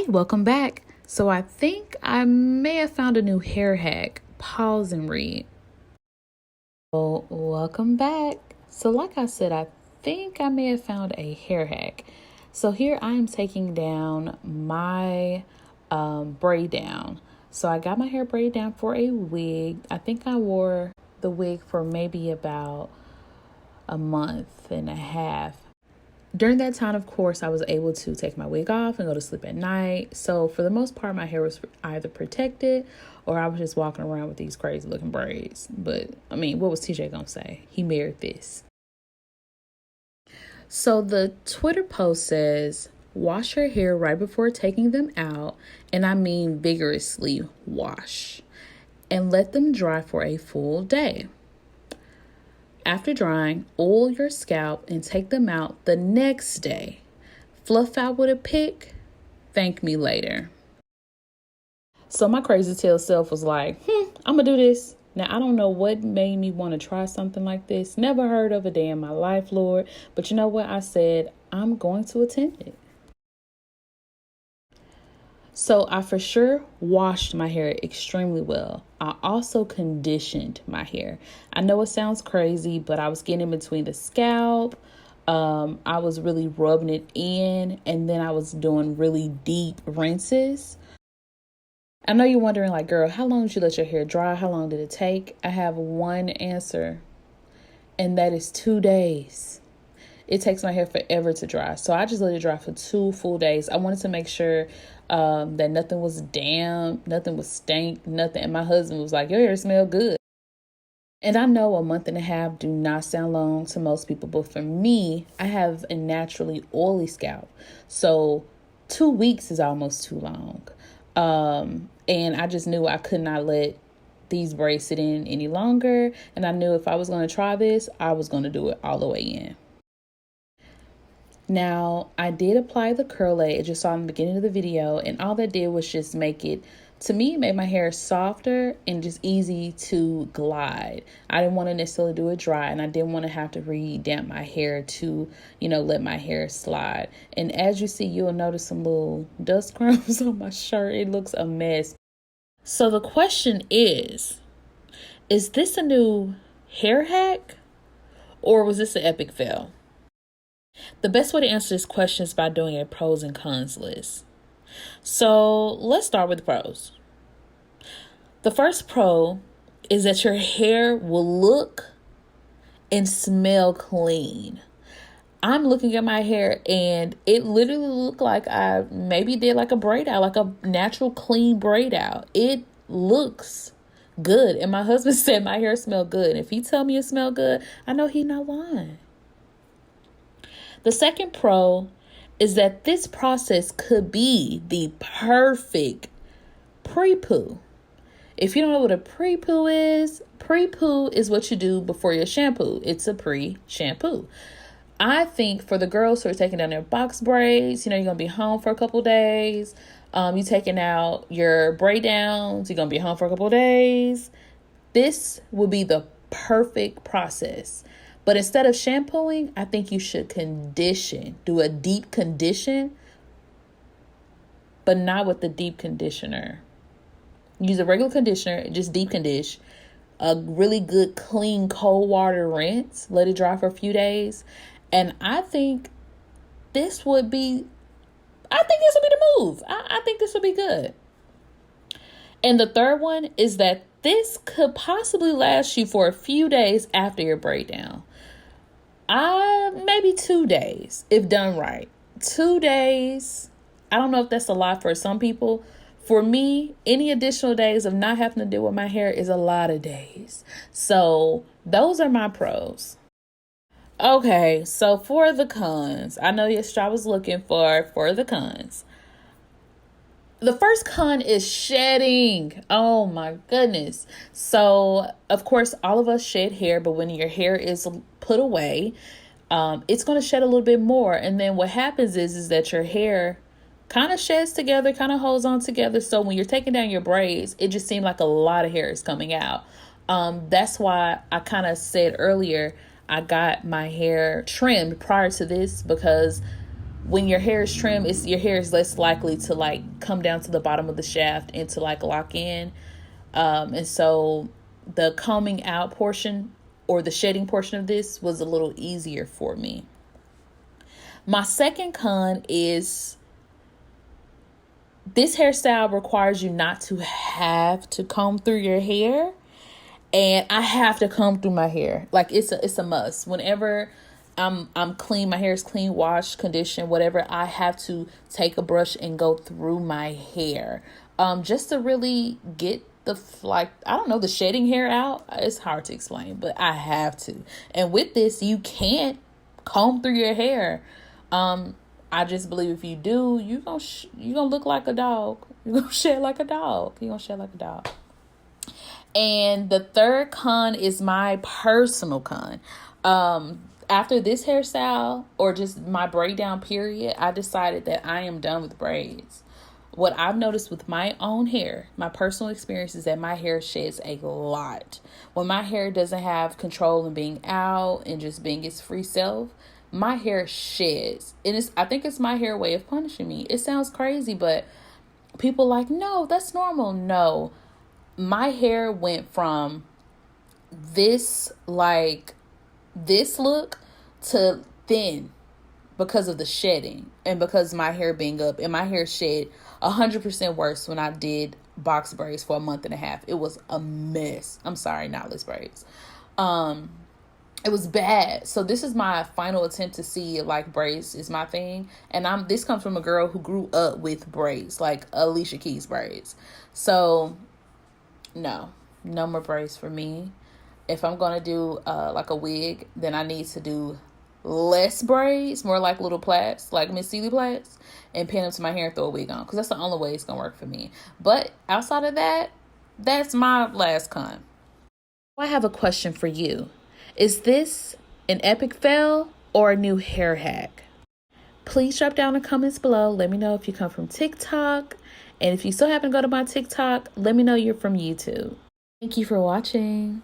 Welcome back. So I think I may have found a new hair hack. Pause and read. Oh, welcome back. So like I said, I think I may have found a hair hack. So here I am taking down my braid down. So I got my hair braided down for a wig. I think I wore the wig for maybe about a month and a half. During that time, of course, I was able to take my wig off and go to sleep at night. So for the most part, my hair was either protected or I was just walking around with these crazy looking braids. But I mean, what was TJ gonna say? He married this. So the Twitter post says, wash your hair right before taking them out. And I mean vigorously wash. And let them dry for a full day. After drying, oil your scalp and take them out the next day. Fluff out with a pick. Thank me later. So my crazy tail self was like, I'm going to do this. Now, I don't know what made me want to try something like this. Never heard of a day in my life, Lord. But you know what? I said, I'm going to attempt it. So I for sure washed my hair extremely well. I also conditioned my hair. I know it sounds crazy, but I was getting in between the scalp. I was really rubbing it in, and then I was doing really deep rinses. I know you're wondering, like, girl, how long did you let your hair dry? How long did it take? I have one answer, and that is 2 days. It takes my hair forever to dry. So I just let it dry for 2 full days. I wanted to make sure that nothing was damp, nothing was stank, nothing. And my husband was like, your hair smells good. And I know a month and a half do not sound long to most people. But for me, I have a naturally oily scalp. So 2 weeks is almost too long. And I just knew I could not let these braids sit in any longer. And I knew if I was going to try this, I was going to do it all the way in. Now, I did apply the curl aid, as you saw in the beginning of the video, and all that did was just make it, to me, it made my hair softer and just easy to glide. I didn't want to necessarily do it dry, and I didn't want to have to re-damp my hair to, let my hair slide. And as you see, you'll notice some little dust crumbs on my shirt. It looks a mess. So the question is this a new hair hack, or was this an epic fail? The best way to answer this question is by doing a pros and cons list. So let's start with the pros. The first pro is that your hair will look and smell clean. I'm looking at my hair and it literally looked like I maybe did like a braid out, like a natural clean braid out. It looks good. And my husband said my hair smelled good. And if he tell me it smelled good, I know he's not lying. The second pro is that this process could be the perfect pre-poo. If you don't know what a pre-poo is what you do before your shampoo. It's a pre-shampoo. I think for the girls who are taking down their box braids, you're going to be home for a couple days. You're taking out your braid downs. You're going to be home for a couple days. This will be the perfect process. But instead of shampooing, I think you should condition. Do a deep condition, but not with the deep conditioner. Use a regular conditioner, just deep condition. A really good, clean, cold water rinse. Let it dry for a few days. And I think this would be the move. I think this would be good. And the third one is that this could possibly last you for a few days after your braid down. Maybe 2 days if done right. 2 days. I don't know if that's a lot for some people. For me, any additional days of not having to deal with my hair is a lot of days. So those are my pros. Okay, so for the cons, I know I was looking for the cons. The first con is shedding. Oh my goodness. So, of course, all of us shed hair, but when your hair is put away, it's going to shed a little bit more. And then what happens is that your hair kind of sheds together, kind of holds on together. So when you're taking down your braids, it just seemed like a lot of hair is coming out. That's why I kind of said earlier, I got my hair trimmed prior to this, because when your hair is trimmed, your hair is less likely to like come down to the bottom of the shaft and to like lock in. And so the combing out portion or the shedding portion of this was a little easier for me. My second con is this hairstyle requires you not to have to comb through your hair. And I have to comb through my hair. Like it's a must. Whenever I'm clean, my hair is clean, washed, conditioned, whatever, I have to take a brush and go through my hair. Just to really get the, like, I don't know, the shedding hair out. It's hard to explain, but I have to. And with this, you can't comb through your hair. I just believe if you do, you're gonna look like a dog. You're gonna shed like a dog. And the third con is my personal con. After this hairstyle, or just my braid down period, I decided that I am done with braids. What I've noticed with my own hair, my personal experience, is that my hair sheds a lot. When my hair doesn't have control and being out and just being its free self, my hair sheds. And I think it's my hair way of punishing me. It sounds crazy, but people like, no, that's normal. No, my hair went from this look to thin because of the shedding and because my hair being up, and my hair shed 100% worse when I did box braids for a month and a half. It was a mess. I'm sorry, knotless braids. It was bad. So this is my final attempt to see like braids is my thing. And this comes from a girl who grew up with braids, like Alicia Keys braids. So no more braids for me. If I'm going to do like a wig, then I need to do less braids, more like little plaits, like Miss Celie plaits, and pin them to my hair and throw a wig on, because that's the only way it's going to work for me. But outside of that, that's my last con. I have a question for you. Is this an epic fail or a new hair hack? Please drop down in the comments below. Let me know if you come from TikTok. And if you still haven't go to my TikTok, let me know you're from YouTube. Thank you for watching.